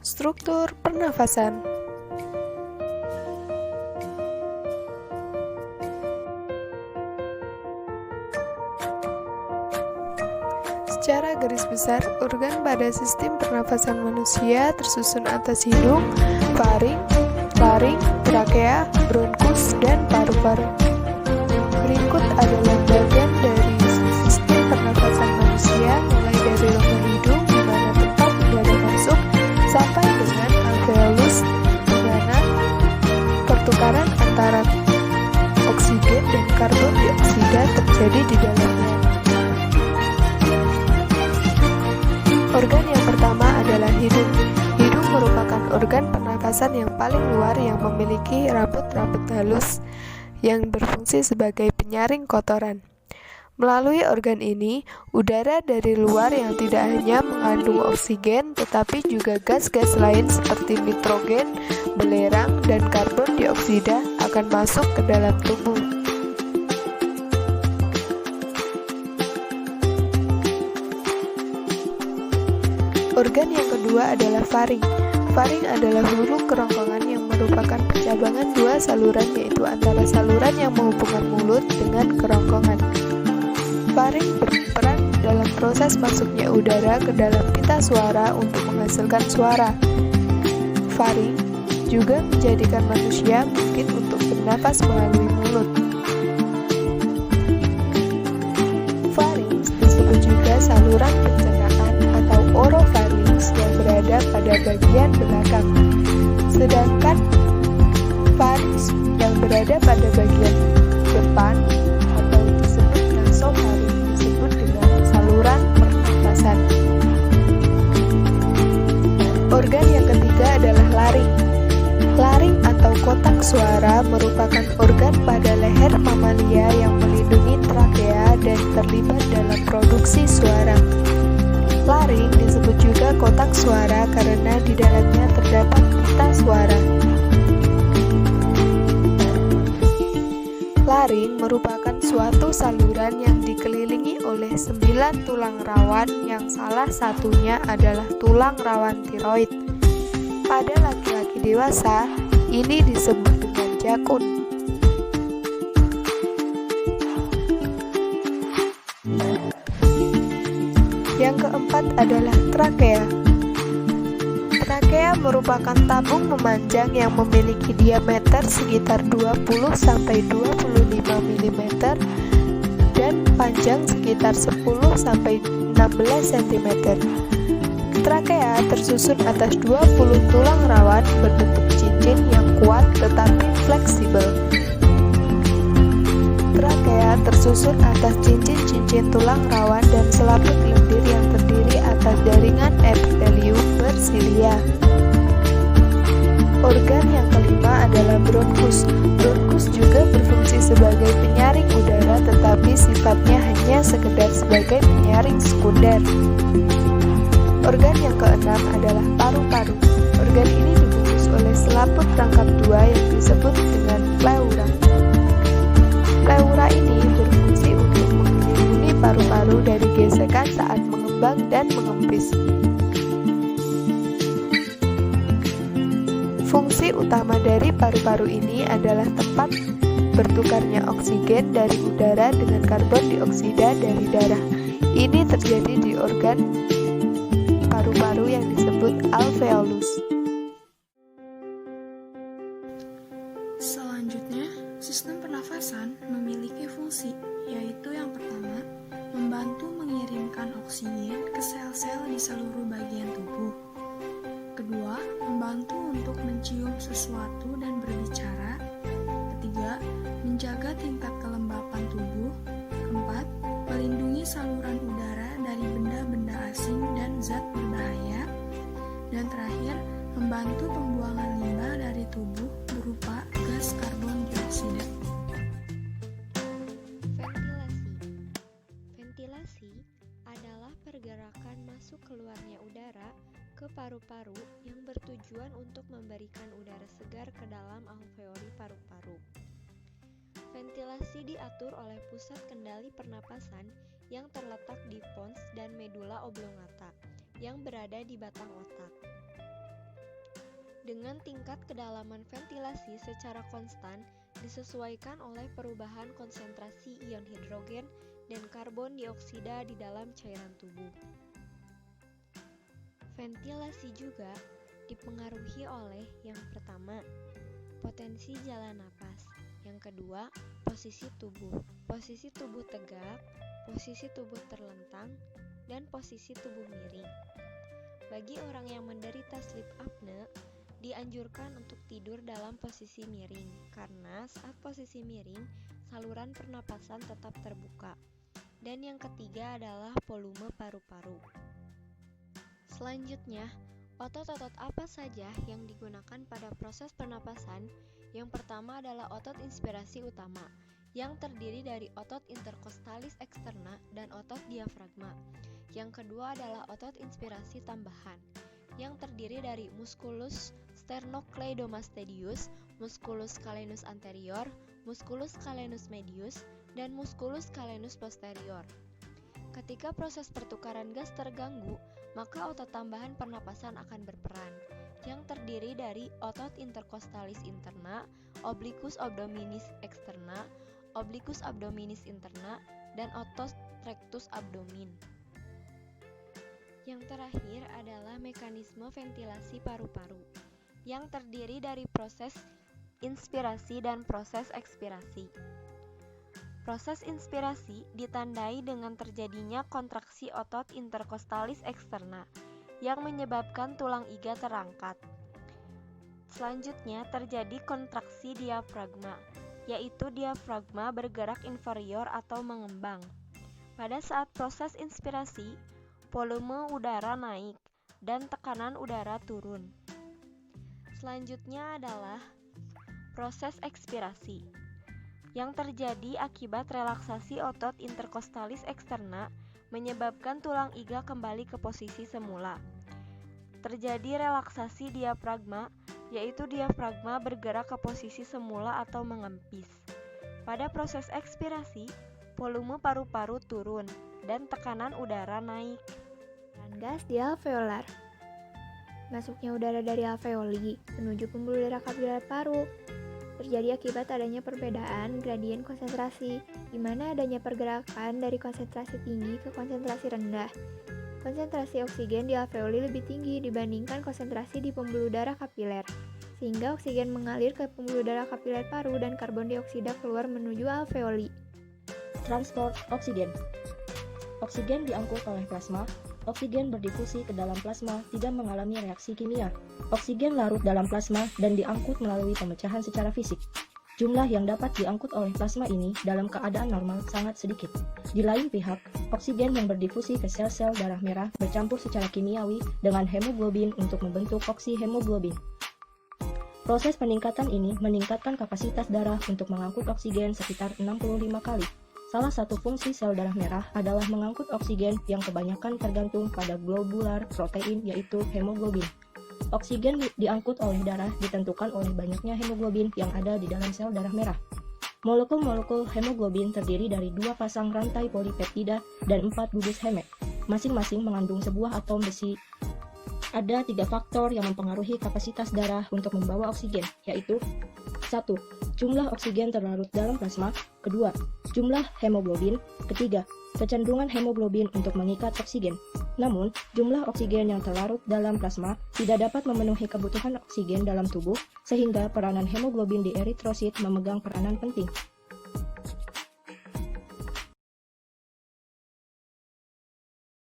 Struktur pernafasan. Secara garis besar, organ pada sistem pernafasan manusia tersusun atas hidung, faring, laring, trakea, bronkus, dan paru-paru. Berikut adalah bagian dari sistem pernafasan manusia, mulai dari lubang hidung di mana tempat udara masuk, sampai dengan alveolus di mana pertukaran antara oksigen dan karbon dioksida terjadi di dalamnya. Organ yang pertama adalah hidung. Hidung merupakan organ pernafasan yang paling luar yang memiliki rambut-rambut halus yang berfungsi sebagai penyaring kotoran. Melalui organ ini, udara dari luar yang tidak hanya mengandung oksigen, tetapi juga gas-gas lain seperti nitrogen, belerang, dan karbon dioksida akan masuk ke dalam tubuh. Organ yang kedua adalah faring. Faring adalah hulu kerongkongan yang merupakan pencabangan dua saluran, yaitu antara saluran yang menghubungkan mulut dengan kerongkongan. Faring berperan dalam proses masuknya udara ke dalam pita suara untuk menghasilkan suara. Faring juga menjadikan manusia mungkin untuk bernafas melalui mulut. Faring disebut juga saluran pencernaan atau orofarinx yang berada pada bagian belakang, sedangkan farinx yang berada pada bagian depan atau disebut nasofaring disebut dengan saluran pernapasan. Organ yang ketiga adalah laring. Laring atau kotak suara merupakan organ pada leher mamalia yang melindungi trakea dan terlibat dalam produksi suara. Laring disebut juga kotak suara karena di dalamnya terdapat pita suara. Laring merupakan suatu saluran yang dikelilingi oleh 9 tulang rawan yang salah satunya adalah tulang rawan tiroid. Pada laki-laki dewasa, ini disebut dengan jakun. Yang keempat adalah trakea. Trakea merupakan tabung memanjang yang memiliki diameter sekitar 20-25 mm dan panjang sekitar 10-16 cm. Trakea tersusun atas 20 tulang rawan berbentuk cincin yang kuat tetapi fleksibel. Trakea tersusun atas cincin-cincin tulang rawan dan selaput lendir yang terdiri atas jaringan epitelium bersilia. Organ yang kelima adalah bronkus. Bronkus juga berfungsi sebagai penyaring udara, tetapi sifatnya hanya sekedar sebagai penyaring sekunder. Organ yang keenam adalah paru-paru. Organ ini dibungkus oleh selaput rangkap dua yang disebut dengan pleura. Pleura ini berfungsi untuk melindungi paru-paru dari gesekan saat mengembang dan mengempis. Fungsi utama dari paru-paru ini adalah tempat bertukarnya oksigen dari udara dengan karbon dioksida dari darah. Ini terjadi di organ paru-paru yang disebut alveolus. Selanjutnya, sistem pernafasan memiliki fungsi, yaitu yang pertama, membantu mengirimkan oksigen ke sel-sel di seluruh bagian tubuh. Kedua, membantu untuk mencium sesuatu dan berbicara. Ketiga, menjaga tingkat kelembapan tubuh. Keempat, melindungi saluran udara dari benda-benda asing dan zat berbahaya. Dan terakhir, membantu pembuangan limbah dari tubuh berupa gas karbon dioksida. Ventilasi adalah pergerakan masuk keluarnya udara ke paru-paru yang bertujuan untuk memberikan udara segar ke dalam alveoli paru-paru. Ventilasi diatur oleh pusat kendali pernapasan yang terletak di pons dan medula oblongata yang berada di batang otak. dengan tingkat kedalaman ventilasi secara konstan disesuaikan oleh perubahan konsentrasi ion hidrogen dan karbon dioksida di dalam cairan tubuh. Ventilasi juga dipengaruhi oleh yang pertama, potensi jalan napas, yang kedua, posisi tubuh tegak, posisi tubuh terlentang, dan posisi tubuh miring. Bagi orang yang menderita sleep apnea, dianjurkan untuk tidur dalam posisi miring, karena saat posisi miring, saluran pernapasan tetap terbuka. Dan yang ketiga adalah volume paru-paru. Selanjutnya, otot-otot apa saja yang digunakan pada proses pernapasan? Yang pertama adalah otot inspirasi utama, yang terdiri dari otot interkostalis eksterna dan otot diafragma. Yang kedua adalah otot inspirasi tambahan, yang terdiri dari musculus sternocleidomastoideus, musculus calenus anterior, musculus calenus medius, dan musculus calenus posterior. Ketika proses pertukaran gas terganggu, maka otot tambahan pernapasan akan berperan, yang terdiri dari otot interkostalis interna, obliquus abdominis externa, obliquus abdominis interna, dan otot rectus abdomin. Yang terakhir adalah mekanisme ventilasi paru-paru, yang terdiri dari proses inspirasi dan proses ekspirasi. Proses inspirasi ditandai dengan terjadinya kontraksi otot interkostalis eksterna yang menyebabkan tulang iga terangkat. Selanjutnya terjadi kontraksi diafragma, yaitu diafragma bergerak inferior atau mengembang. Pada saat proses inspirasi, volume udara naik dan tekanan udara turun. Selanjutnya adalah proses ekspirasi, yang terjadi akibat relaksasi otot interkostalis eksterna menyebabkan tulang iga kembali ke posisi semula. Terjadi relaksasi diafragma, yaitu diafragma bergerak ke posisi semula atau mengempis. Pada proses ekspirasi, volume paru-paru turun dan tekanan udara naik. Gas di alveolar. Masuknya udara dari alveoli menuju pembuluh darah kapiler paru terjadi akibat adanya perbedaan gradien konsentrasi, di mana adanya pergerakan dari konsentrasi tinggi ke konsentrasi rendah. Konsentrasi oksigen di alveoli lebih tinggi dibandingkan konsentrasi di pembuluh darah kapiler, sehingga oksigen mengalir ke pembuluh darah kapiler paru dan karbon dioksida keluar menuju alveoli. Transport oksigen. Oksigen diangkut oleh plasma. Oksigen berdifusi ke dalam plasma, tidak mengalami reaksi kimia. Oksigen larut dalam plasma dan diangkut melalui pemecahan secara fisik. Jumlah yang dapat diangkut oleh plasma ini dalam keadaan normal sangat sedikit. Di lain pihak, oksigen yang berdifusi ke sel-sel darah merah bercampur secara kimiawi dengan hemoglobin untuk membentuk oksihemoglobin. Proses peningkatan ini meningkatkan kapasitas darah untuk mengangkut oksigen sekitar 65 kali. Salah satu fungsi sel darah merah adalah mengangkut oksigen yang kebanyakan tergantung pada globular protein, yaitu hemoglobin. Oksigen diangkut oleh darah ditentukan oleh banyaknya hemoglobin yang ada di dalam sel darah merah. Molekul-molekul hemoglobin terdiri dari 2 pasang rantai polipeptida dan 4 gugus heme, masing-masing mengandung sebuah atom besi. Ada 3 faktor yang mempengaruhi kapasitas darah untuk membawa oksigen, yaitu 1. Jumlah oksigen terlarut dalam plasma. 2. Jumlah hemoglobin. 3. Kecenderungan hemoglobin untuk mengikat oksigen. Namun, jumlah oksigen yang terlarut dalam plasma tidak dapat memenuhi kebutuhan oksigen dalam tubuh, sehingga peranan hemoglobin di eritrosit memegang peranan penting.